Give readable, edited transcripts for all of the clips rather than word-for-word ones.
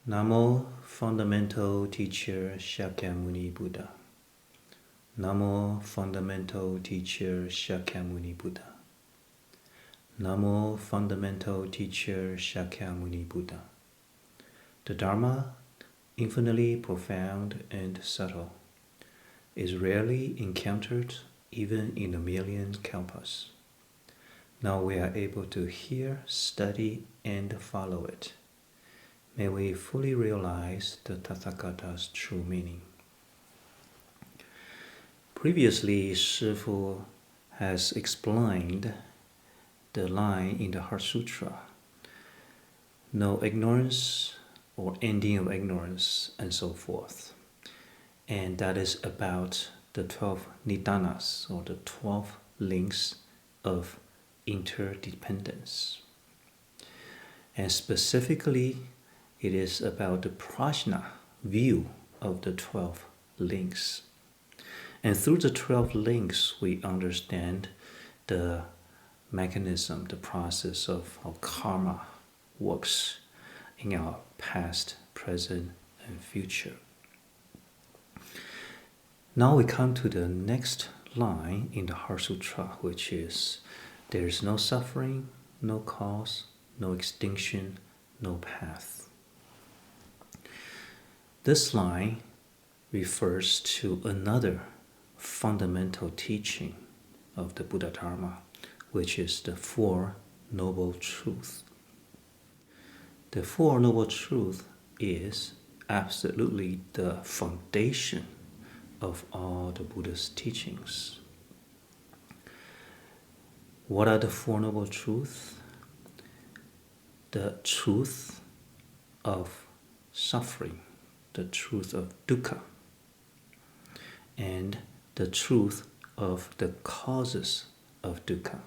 Namo Fundamental Teacher Shakyamuni Buddha. Namo Fundamental Teacher Shakyamuni Buddha. Namo Fundamental Teacher Shakyamuni Buddha. The Dharma, infinitely profound and subtle, is rarely encountered even in a million kalpas. Now we are able to hear, study, and follow it. May we fully realize the Tathagata's true meaning. Previously, Shifu has explained the line in the Heart Sutra, no ignorance or ending of ignorance, and so forth. And that is about the 12 nidanas, or the 12 links of interdependence. And specifically, it is about the prajna view of the 12 links. And through the 12 links, we understand the mechanism, the process of how karma works in our past, present, and future. Now we come to the next line in the Heart Sutra, which is, there is no suffering, no cause, no extinction, no path. This line refers to another fundamental teaching of the Buddha Dharma, which is the Four Noble Truths. The Four Noble Truths is absolutely the foundation of all the Buddha's teachings. What are the Four Noble Truths? The truth of suffering, the truth of dukkha, and the truth of the causes of dukkha,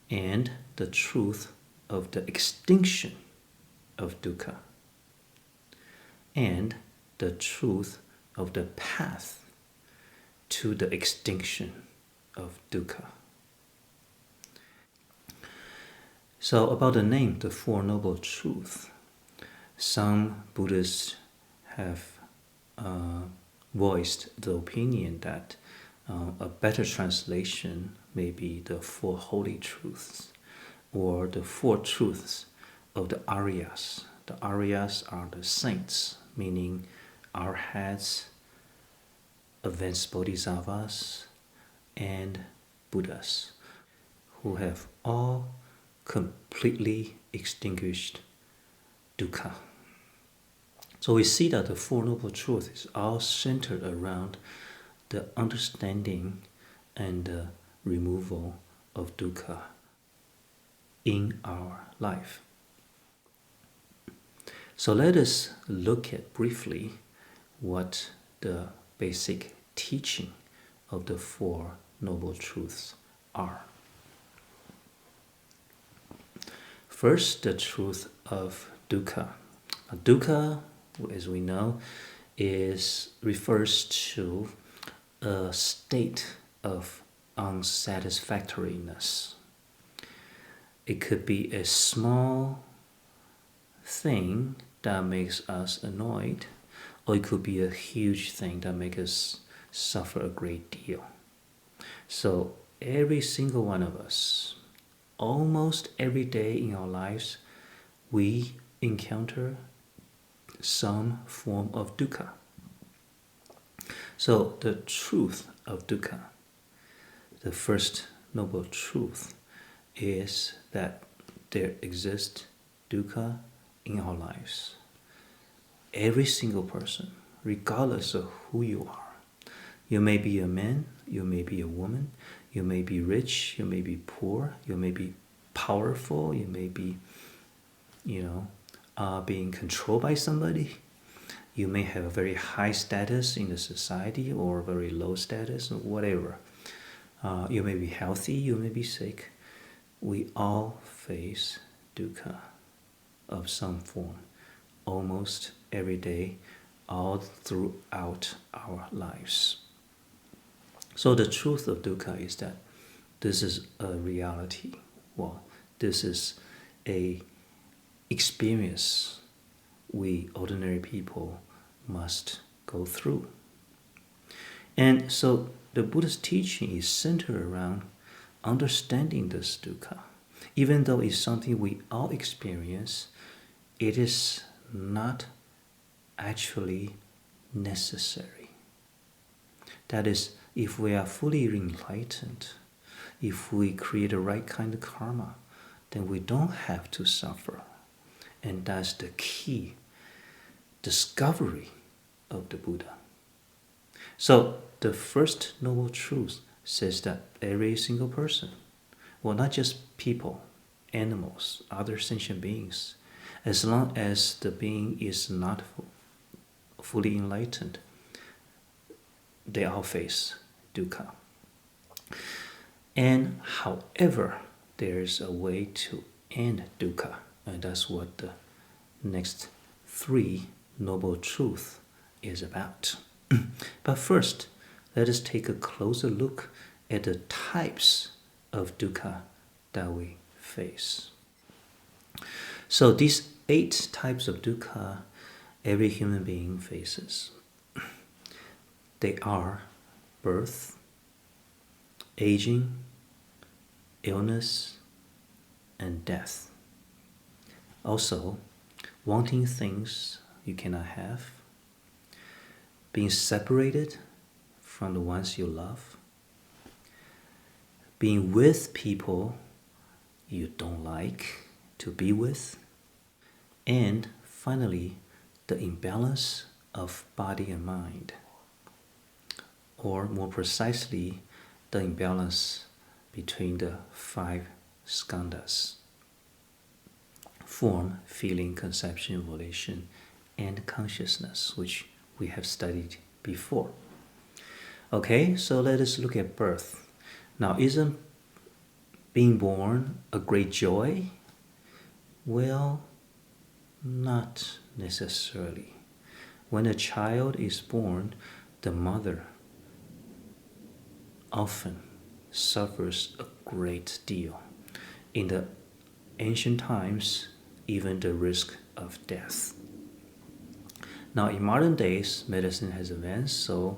and the truth of the extinction of dukkha, and the truth of the path to the extinction of dukkha. So about the name, the Four Noble Truths, some Buddhists have voiced the opinion that a better translation may be the Four Holy Truths, or the Four Truths of the Aryas. The Aryas are the saints, meaning arhats, advanced bodhisattvas, and Buddhas, who have all completely extinguished dukkha. So we see that the Four Noble Truths is all centered around the understanding and the removal of dukkha in our life. So let us look at briefly what the basic teaching of the Four Noble Truths are. First, the truth of dukkha. Dukkha, as we know, refers to a state of unsatisfactoriness. It could be a small thing that makes us annoyed, or it could be a huge thing that makes us suffer a great deal. So every single one of us, almost every day in our lives, we encounter some form of dukkha. So the truth of dukkha, the first noble truth, is that there exists dukkha in our lives. Every single person, regardless of who you are. You may be a man, you may be a woman, you may be rich, you may be poor, you may be powerful, you may be, being controlled by somebody. You may have a very high status in the society or very low status, or whatever. You may be healthy, you may be sick. We all face dukkha of some form, almost every day, all throughout our lives. So the truth of dukkha is that this is a reality. Well, this is a experience we ordinary people must go through. And so the Buddha's teaching is centered around understanding this dukkha. Even though it's something we all experience, it is not actually necessary. That is, if we are fully enlightened, if we create the right kind of karma, then we don't have to suffer. And that's the key discovery of the Buddha. So the first noble truth says that every single person, well, not just people, animals, other sentient beings, as long as the being is not fully enlightened, they all face dukkha. And however, there's a way to end dukkha, and that's what the next three noble truths is about. But first, let us take a closer look at the types of dukkha that we face. So these 8 types of dukkha every human being faces. They are birth, aging, illness, and death. Also, wanting things you cannot have, being separated from the ones you love, being with people you don't like to be with, and finally, the imbalance of body and mind, or more precisely, the imbalance between the 5 skandhas: form, feeling, conception, volition, and consciousness, which we have studied before. Okay, so let us look at birth. Now, isn't being born a great joy? Well, not necessarily. When a child is born, the mother often suffers a great deal. In the ancient times, even the risk of death. Now, in modern days, medicine has advanced, so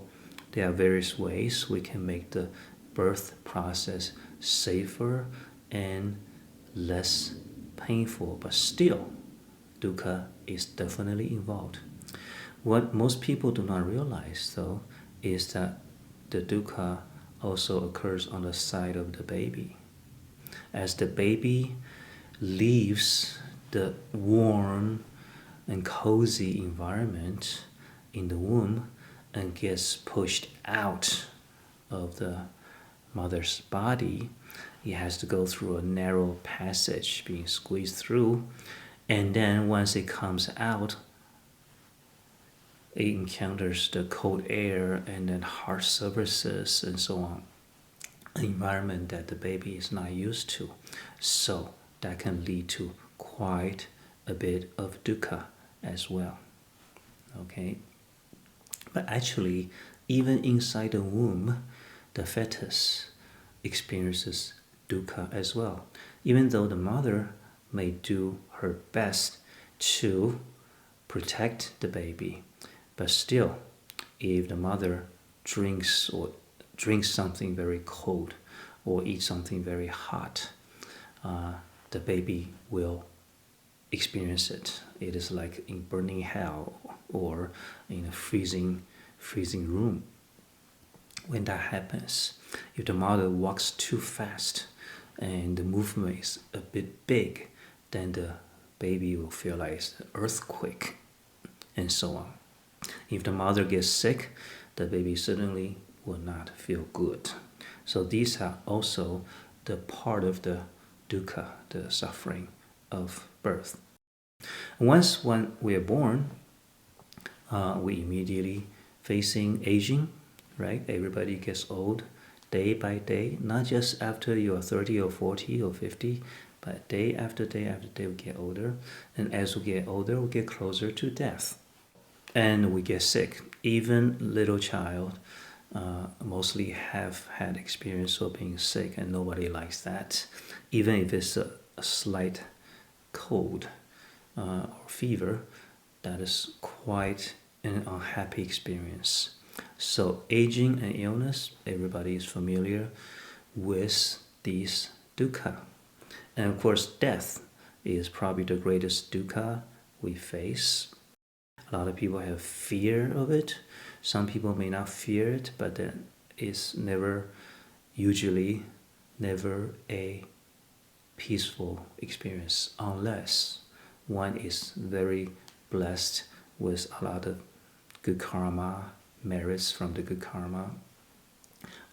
there are various ways we can make the birth process safer and less painful, but still, dukkha is definitely involved. What most people do not realize, though, is that the dukkha also occurs on the side of the baby. As the baby leaves the warm and cozy environment in the womb and gets pushed out of the mother's body, it has to go through a narrow passage, being squeezed through, and then once it comes out, it encounters the cold air and then harsh surfaces and so on, an environment that the baby is not used to. So that can lead to quite a bit of dukkha as well. Okay? But actually, even inside the womb, the fetus experiences dukkha as well. Even though the mother may do her best to protect the baby, but still, if the mother drinks something very cold or eats something very hot, the baby will experience it. It is like in burning hell or in a freezing room. When that happens, if the mother walks too fast and the movement is a bit big, then the baby will feel like it's an earthquake, and so on. If the mother gets sick, the baby certainly will not feel good. So these are also the part of the dukkha, the suffering of birth. Once when we are born, we immediately facing aging, right? Everybody gets old day by day, not just after you're 30 or 40 or 50, but day after day after day we get older. And as we get older, we get closer to death. And we get sick. Even little child mostly have had experience of being sick, and nobody likes that. Even if it's a slight cold or fever, that is quite an unhappy experience. So aging and illness, everybody is familiar with these dukkha. And of course, death is probably the greatest dukkha we face. A lot of people have fear of it. Some people may not fear it, but then it's usually never a peaceful experience unless one is very blessed with a lot of good karma, merits from the good karma,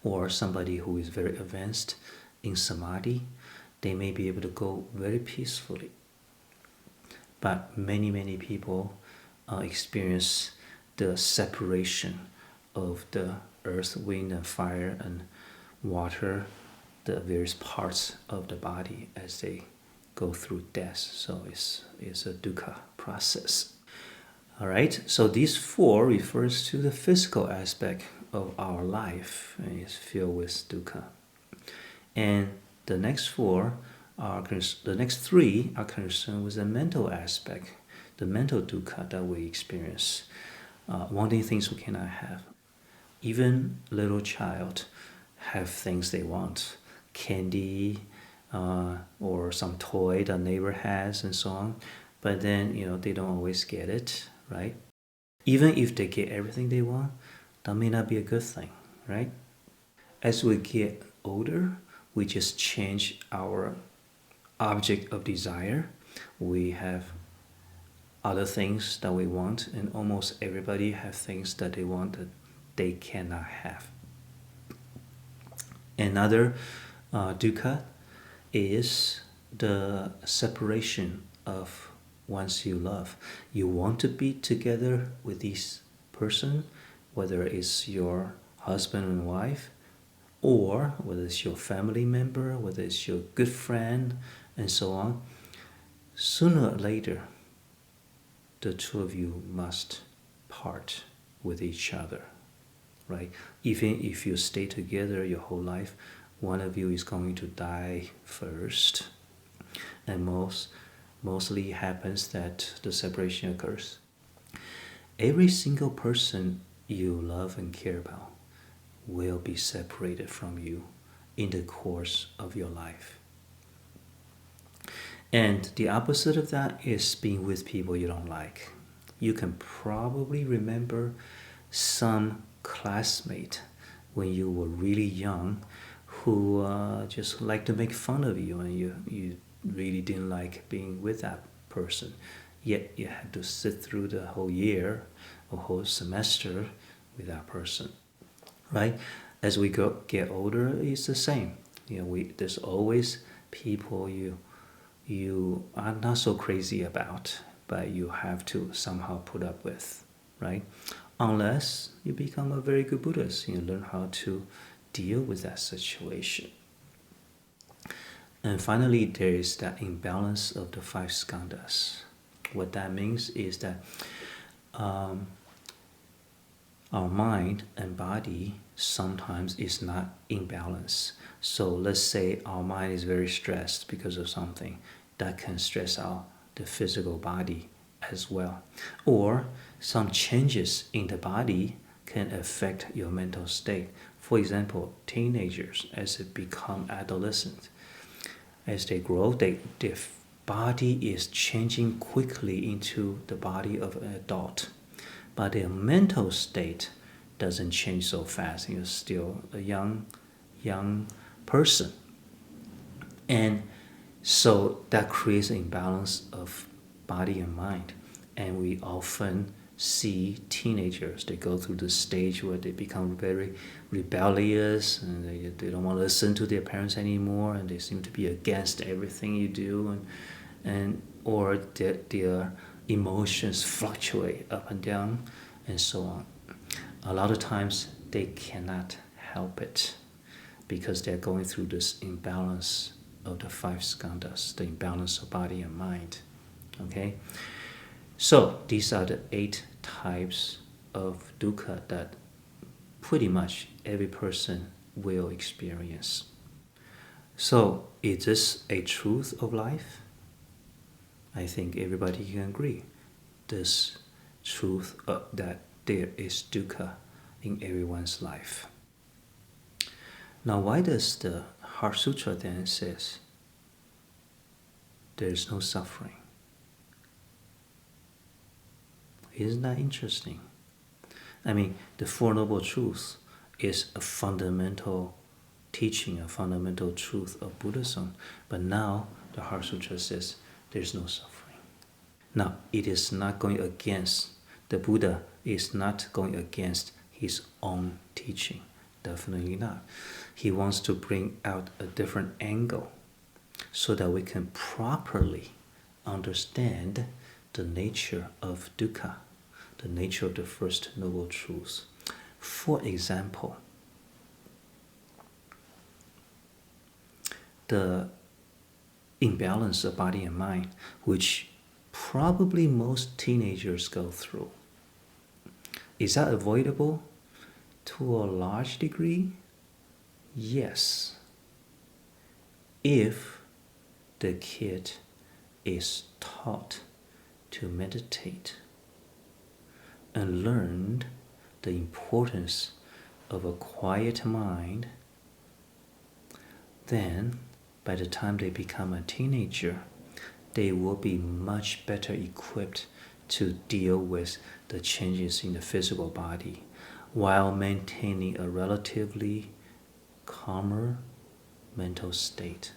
or somebody who is very advanced in samadhi. They may be able to go very peacefully. But many people experience the separation of the earth, wind, and fire and water, the various parts of the body as they go through death. So it's a dukkha process. All right, so these four refers to the physical aspect of our life and is filled with dukkha. And the next three are concerned with the mental aspect, the mental dukkha that we experience, wanting things we cannot have. Even little child have things they want, candy, or some toy the neighbor has and so on. But then, they don't always get it, right? Even if they get everything they want, that may not be a good thing, right? As we get older, we just change our object of desire. We have other things that we want, and almost everybody have things that they want that they cannot have. Another dukkha is the separation of ones you love. You want to be together with this person, whether it's your husband and wife, or whether it's your family member, whether it's your good friend, and so on. Sooner or later, the two of you must part with each other, right? Even if you stay together your whole life, one of you is going to die first. And mostly happens that the separation occurs. Every single person you love and care about will be separated from you in the course of your life. And the opposite of that is being with people you don't like. You can probably remember some classmate when you were really young who just liked to make fun of you, and you really didn't like being with that person. Yet you had to sit through the whole year or whole semester with that person, right? As we get older, it's the same. There's always people you are not so crazy about, but you have to somehow put up with, right? Unless you become a very good Buddhist, you learn how to deal with that situation. And finally, there is that imbalance of the five skandhas. What that means is that our mind and body sometimes is not in balance. So let's say our mind is very stressed because of something. That can stress out the physical body as well. Or some changes in the body can affect your mental state. For example, teenagers, as they become adolescent, as they grow, their body is changing quickly into the body of an adult. But their mental state doesn't change so fast. You're still a young person. And so that creates an imbalance of body and mind. And we often see teenagers, they go through the stage where they become very rebellious, and they don't want to listen to their parents anymore, and they seem to be against everything you do, or their emotions fluctuate up and down, and so on. A lot of times they cannot help it because they're going through this imbalance of the five skandhas, the imbalance of body and mind. Okay? So these are the 8 types of dukkha that pretty much every person will experience. So is this a truth of life? I think everybody can agree. this truth that there is dukkha in everyone's life. Now, why does the Heart Sutra then says there is no suffering? Isn't that interesting? I mean, the Four Noble Truths is a fundamental teaching, a fundamental truth of Buddhism. But now the Heart Sutra says there's no suffering. Now, it is not going against, the Buddha is not going against his own teaching. Definitely not. He wants to bring out a different angle so that we can properly understand the nature of dukkha, the nature of the First Noble Truths. For example, the imbalance of body and mind, which probably most teenagers go through. Is that avoidable? To a large degree, yes. If the kid is taught to meditate and learned the importance of a quiet mind, then by the time they become a teenager, they will be much better equipped to deal with the changes in the physical body while maintaining a relatively calmer mental state.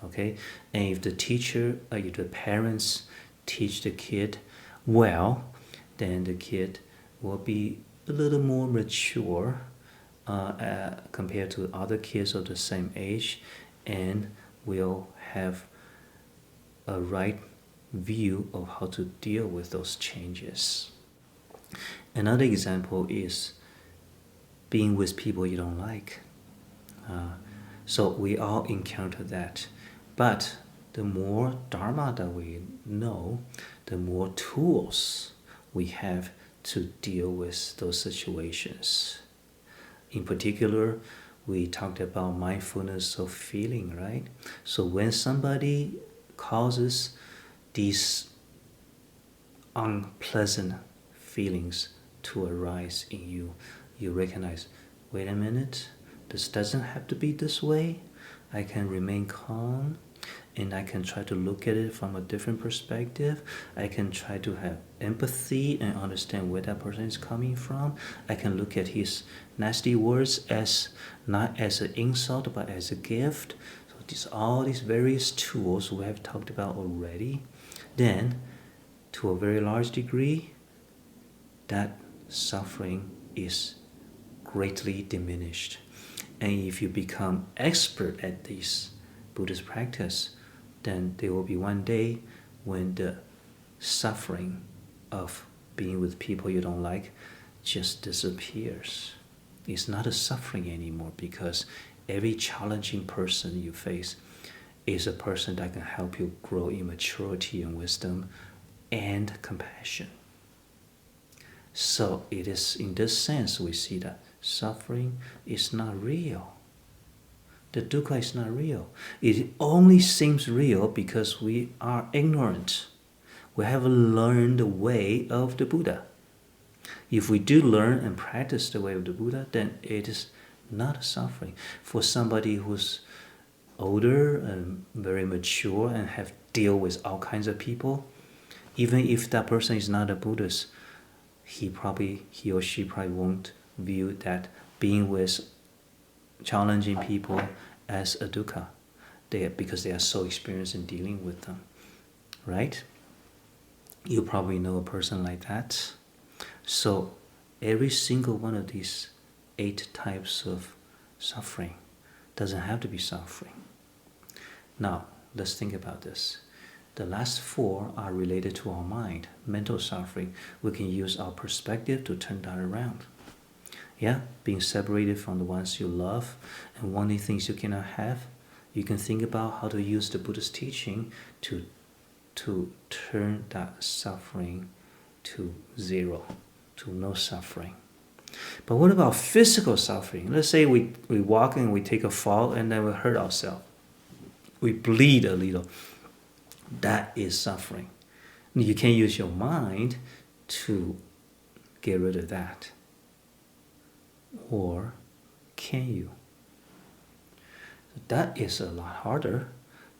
Okay? And if the teacher, if the parents teach the kid well, then the kid will be a little more mature compared to other kids of the same age, and will have a right view of how to deal with those changes. Another example is being with people you don't like. So we all encounter that. But the more Dharma that we know, the more tools we have to deal with those situations. In particular, we talked about mindfulness of feeling, right? So when somebody causes these unpleasant feelings to arise in you, you recognize, wait a minute, this doesn't have to be this way. I can remain calm, and I can try to look at it from a different perspective. I can try to have empathy and understand where that person is coming from. I can look at his nasty words as not as an insult but as a gift. So all these various tools we have talked about already. Then, to a very large degree, that suffering is greatly diminished. And if you become expert at this Buddhist practice, then there will be one day when the suffering of being with people you don't like just disappears. It's not a suffering anymore, because every challenging person you face is a person that can help you grow in maturity and wisdom and compassion. So it is in this sense we see that suffering is not real. The dukkha is not real. It only seems real because we are ignorant. We haven't learned the way of the Buddha. If we do learn and practice the way of the Buddha, then it is not suffering. For somebody who's older and very mature and have dealt with all kinds of people, even if that person is not a Buddhist, he or she probably won't view that being with challenging people as a dukkha, because they are so experienced in dealing with them, right? You probably know a person like that. So every single one of these 8 types of suffering doesn't have to be suffering. Now, let's think about this. The last 4 are related to our mind, mental suffering. We can use our perspective to turn that around. Yeah, being separated from the ones you love and wanting things you cannot have. You can think about how to use the Buddhist teaching to turn that suffering to 0, to no suffering. But what about physical suffering? Let's say we walk and we take a fall and then we hurt ourselves. We bleed a little. That is suffering. You can't use your mind to get rid of that. Or can you? That is a lot harder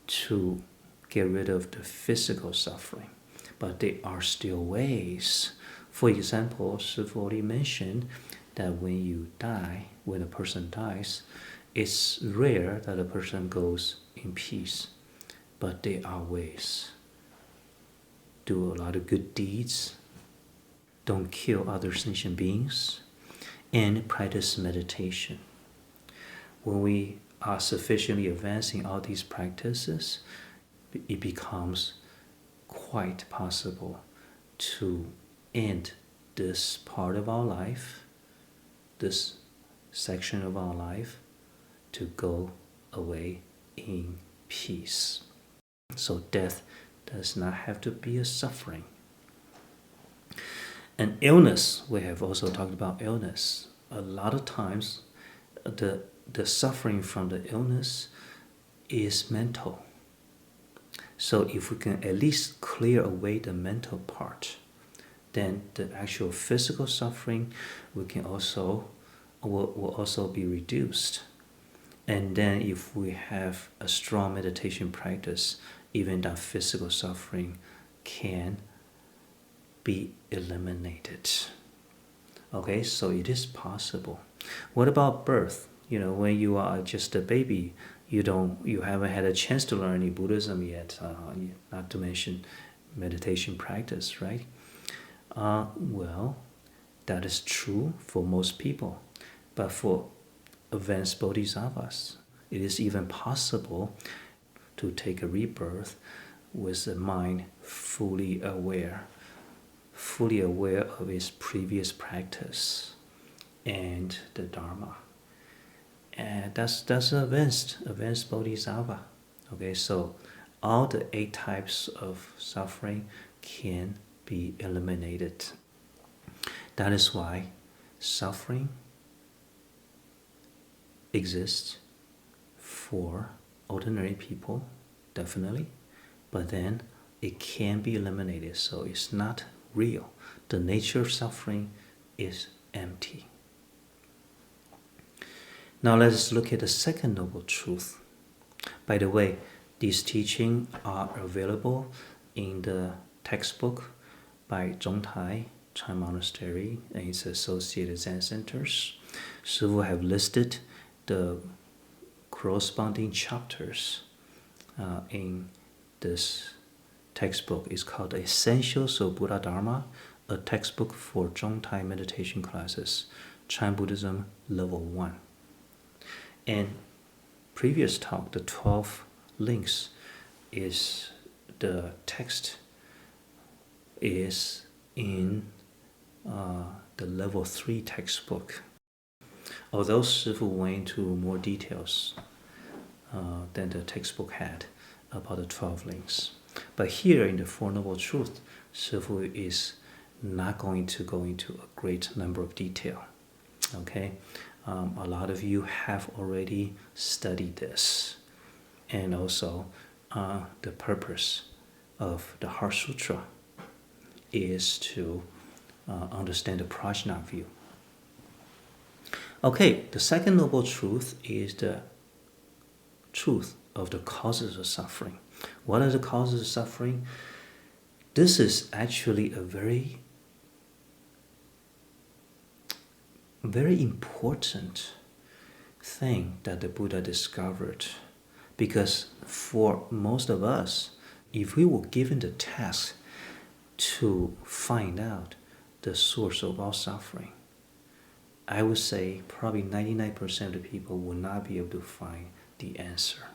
to get rid of the physical suffering. But there are still ways. For example, Shifu already mentioned that when you die, when a person dies, it's rare that a person goes in peace. But there are ways. Do a lot of good deeds. Don't kill other sentient beings. And practice meditation. When we are sufficiently advanced in all these practices, it becomes quite possible to end this part of our life, this section of our life, to go away in peace. So death does not have to be a suffering. And illness, we have also talked about illness. A lot of times, the suffering from the illness is mental. So if we can at least clear away the mental part, then the actual physical suffering will also be reduced. And then if we have a strong meditation practice, even that physical suffering can be eliminated. Okay, so it is possible. What about birth? When you are just a baby, you haven't had a chance to learn any Buddhism yet, not to mention meditation practice, right? Well, that is true for most people. But for advanced bodhisattvas, it is even possible to take a rebirth with the mind fully aware of its previous practice and the Dharma. And that's advanced bodhisattva. Okay, so all the 8 types of suffering can be eliminated. That is why suffering exists for ordinary people, definitely, but then it can be eliminated, so it's not real. The nature of suffering is empty. Now let us look at the second noble truth. By the way, these teachings are available in the textbook by Zhongtai Chan Monastery and its associated Zen centers. Shifu have listed the corresponding chapters in this textbook. It's called Essentials of Buddha Dharma, a textbook for Zhongtai meditation classes, Chan Buddhism Level 1. And previous talk, the 12 links, is the text is in the Level 3 textbook. Although Shifu went into more details than the textbook had about the 12 links. But here in the Four Noble Truths, Shifu is not going to go into a great number of detail. Okay? A lot of you have already studied this. And also, the purpose of the Heart Sutra is to understand the Prajna view. Okay, the second noble truth is the truth of the causes of suffering. What are the causes of suffering? This is actually a very, very important thing that the Buddha discovered. Because for most of us, if we were given the task to find out the source of all suffering, I would say probably 99% of the people will not be able to find the answer.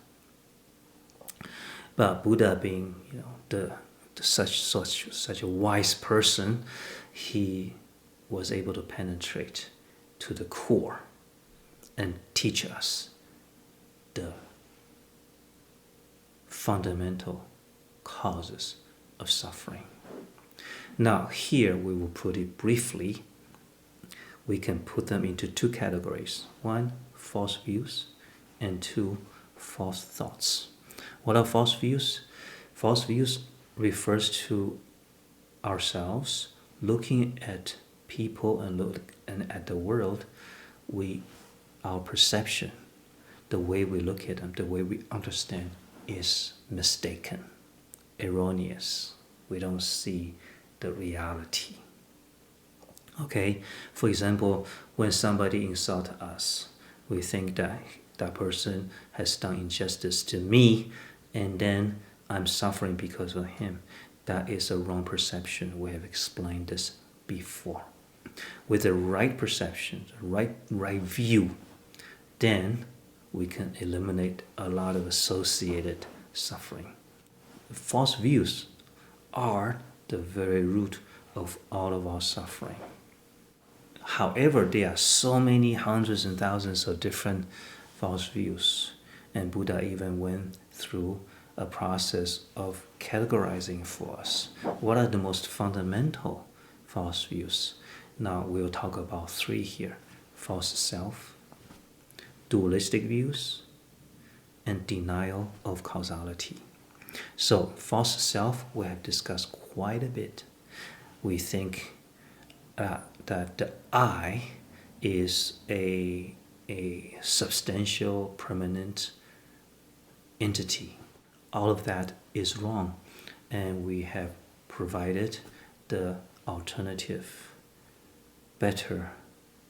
But Buddha, being such a wise person, he was able to penetrate to the core and teach us the fundamental causes of suffering. Now here we will put it briefly. We can put them into 2 categories. 1, false views, and 2, false thoughts. What are false views? False views refers to ourselves, looking at people and at the world, our perception, the way we look at them, the way we understand is mistaken, erroneous. We don't see the reality. Okay, for example, when somebody insults us, we think that that person has done injustice to me, and then I'm suffering because of him. That is a wrong perception. We have explained this before. With the right perception, right view, then we can eliminate a lot of associated suffering. False views are the very root of all of our suffering. However, there are so many hundreds and thousands of different false views, and Buddha even went through a process of categorizing for us what are the most fundamental false views. Now we'll talk about three here: false self, dualistic views, and denial of causality. So false self we have discussed quite a bit. We think that the I is a substantial, permanent entity. All of that is wrong, and we have provided the alternative, better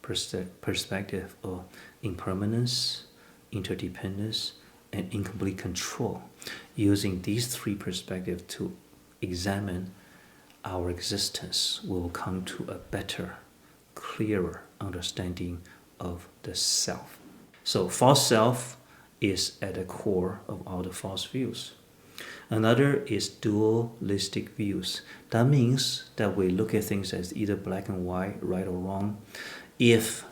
perspective of impermanence, interdependence, and incomplete control. Using these three perspectives to examine our existence, we will come to a better, clearer understanding of the self. So false self is at the core of all the false views. Another is dualistic views. That means that we look at things as either black and white, right or wrong. If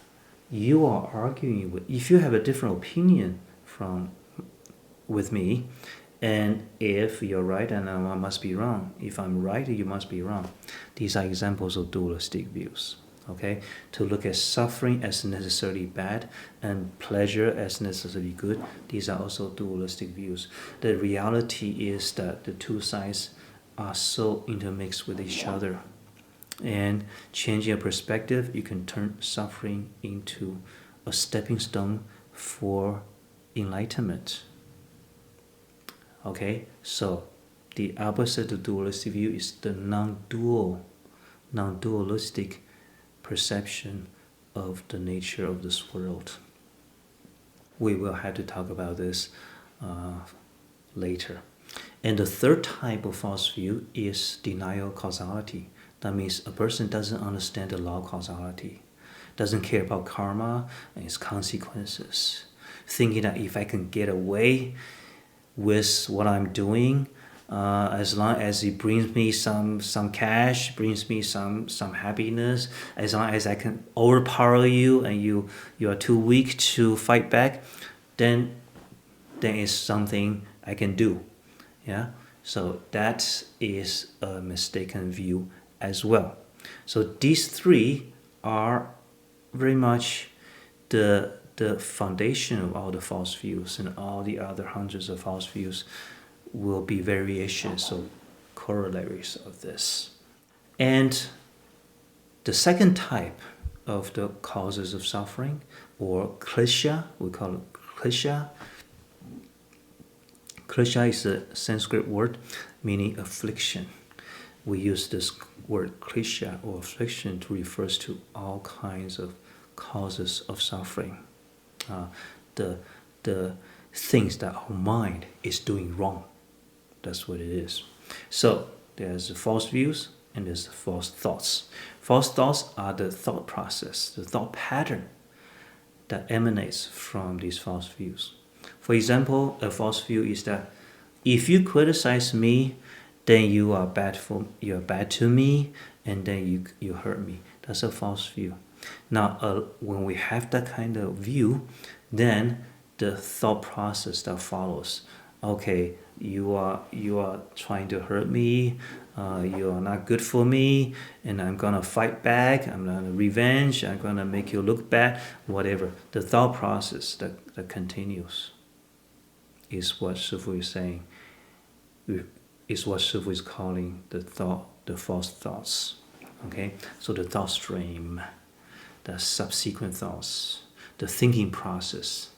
you are arguing if you have a different opinion with me, and if you're right and I must be wrong, if I'm right, you must be wrong. These are examples of dualistic views. Okay, to look at suffering as necessarily bad and pleasure as necessarily good, these are also dualistic views. The reality is that the two sides are so intermixed with each other, and changing your perspective, you can turn suffering into a stepping stone for enlightenment. Okay, so the opposite of dualistic view is the non-dualistic perception of the nature of this world. We will have to talk about this later. And the third type of false view is denial of causality. That means a person doesn't understand the law of causality, doesn't care about karma and its consequences, thinking that if I can get away with what I'm doing, as long as it brings me some cash, brings me some happiness, as long as I can overpower you and you are too weak to fight back, then it's something I can do. Yeah. So that is a mistaken view as well. So these three are very much the foundation of all the false views, and all the other hundreds of false views will be variations or corollaries of this. And the second type of the causes of suffering, or klesha, we call it klesha. Klesha is a Sanskrit word meaning affliction. We use this word klesha or affliction to refer to all kinds of causes of suffering. The things that our mind is doing wrong. That's what it is. So there's the false views and there's the false thoughts. False thoughts are the thought process, the thought pattern that emanates from these false views. For example, a false view is that if you criticize me, then you are bad to me, and then you hurt me. That's a false view. Now, when we have that kind of view, then the thought process that follows, okay, you are trying to hurt me, you are not good for me, and I'm gonna fight back, I'm gonna revenge, I'm gonna make you look bad, whatever. The thought process that continues is what Shifu is saying, is what Shifu is calling the the false thoughts. Okay, so the thought stream, the subsequent thoughts, the thinking process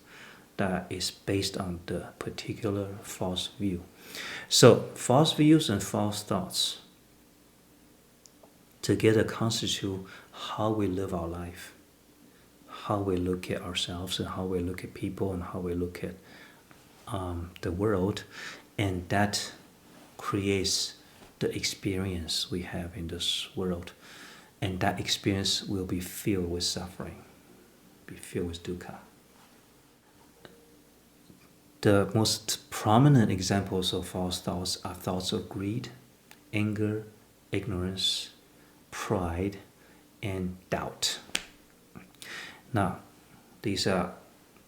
that is based on the particular false view. So false views and false thoughts together constitute how we live our life, how we look at ourselves and how we look at people and how we look at the world, and that creates the experience we have in this world, and that experience will be filled with suffering, be filled with dukkha. The most prominent examples of false thoughts are thoughts of greed, anger, ignorance, pride, and doubt. Now, these are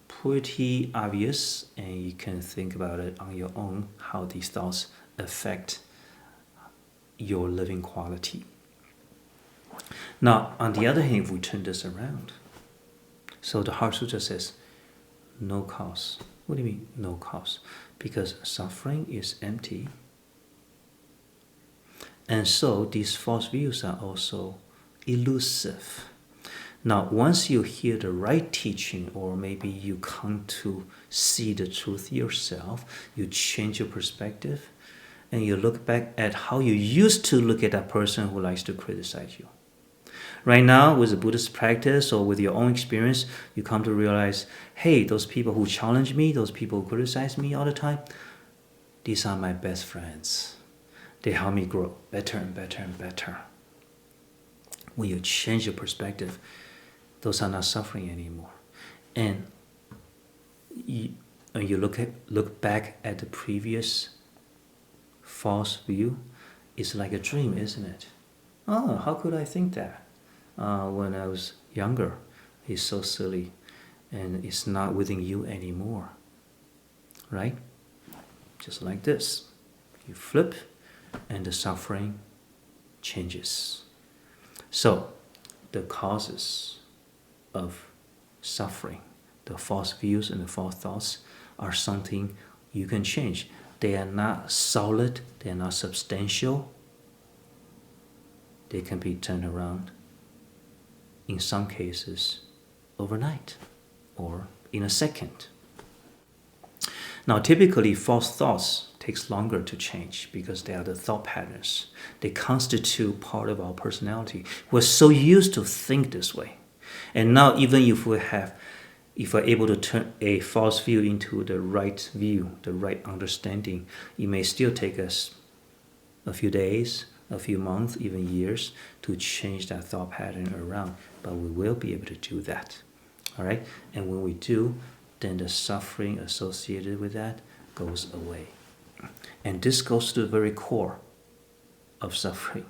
pretty obvious, and you can think about it on your own, how these thoughts affect your living quality. Now, on the other hand, if we turn this around, so the Heart Sutra says, no cause. What do you mean, no cause? Because suffering is empty. And so these false views are also elusive. Now, once you hear the right teaching, or maybe you come to see the truth yourself, you change your perspective, and you look back at how you used to look at that person who likes to criticize you. Right now, with the Buddhist practice or with your own experience, you come to realize, hey, those people who challenge me, those people who criticize me all the time, these are my best friends. They help me grow better and better and better. When you change your perspective, those are not suffering anymore. And when you look back at the previous false view, it's like a dream, isn't it? Oh, how could I think that? When I was younger, it's so silly, and it's not within you anymore, right? Just like this, you flip, and the suffering changes. So, the causes of suffering, the false views and the false thoughts, are something you can change. They are not solid, they are not substantial. They can be turned around, in some cases, overnight or in a second. Now, typically, false thoughts takes longer to change because they are the thought patterns. They constitute part of our personality. We're so used to think this way. And now, even if we're able to turn a false view into the right view, the right understanding, it may still take us a few days, a few months, even years to change that thought pattern around. But we will be able to do that. All right? And when we do, then the suffering associated with that goes away. And this goes to the very core of suffering.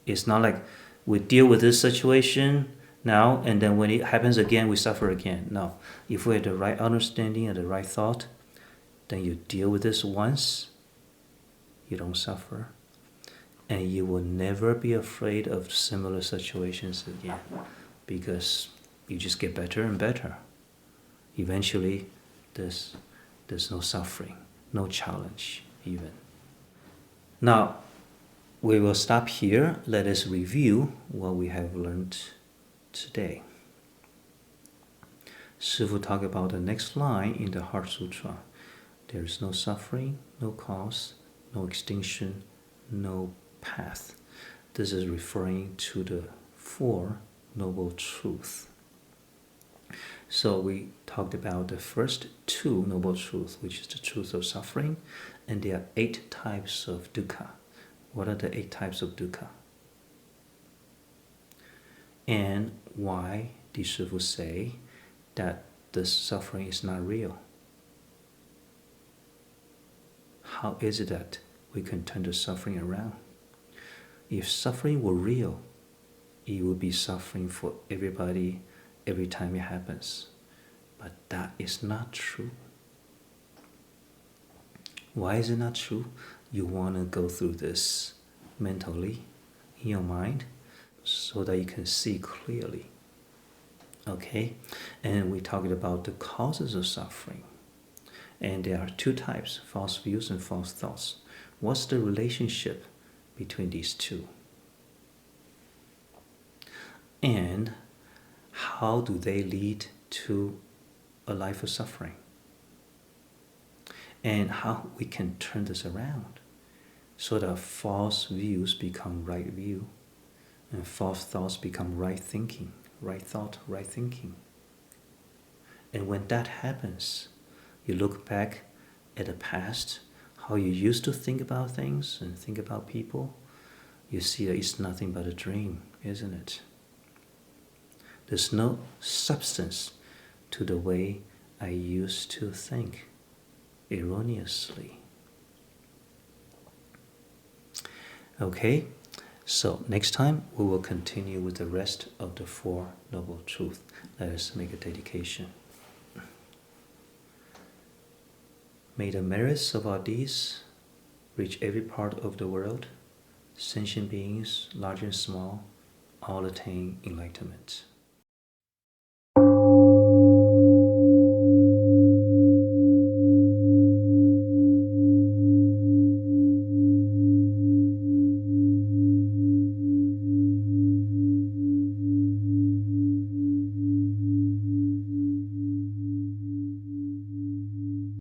It's not like we deal with this situation now, and then when it happens again, we suffer again. No. If we have the right understanding and the right thought, then you deal with this once, you don't suffer, and you will never be afraid of similar situations again, because you just get better and better. Eventually, there's no suffering, no challenge even. Now, we will stop here. Let us review what we have learned today. Shifu talked about the next line in the Heart Sutra. There is no suffering, no cause, no extinction, no path. This is referring to the Four Noble Truths. So we talked about the first two Noble Truths, which is the truth of suffering, and there are 8 types of dukkha. What are the 8 types of dukkha? And why did Shifu say that the suffering is not real? How is it that we can turn the suffering around? If suffering were real, it would be suffering for everybody every time it happens. But that is not true. Why is it not true? You want to go through this mentally in your mind so that you can see clearly. Okay? And we talked about the causes of suffering. And there are 2 types, false views and false thoughts. What's the relationship between these two. And how do they lead to a life of suffering? And how we can turn this around so that false views become right view and false thoughts become right thinking, right thought, right thinking. And when that happens, you look back at the past, how you used to think about things and think about people, you see that it's nothing but a dream, isn't it? There's no substance to the way I used to think erroneously. Okay, so next time we will continue with the rest of the Four Noble Truths. Let us make a dedication. May the merits of our deeds reach every part of the world. Sentient beings, large and small, all attain enlightenment.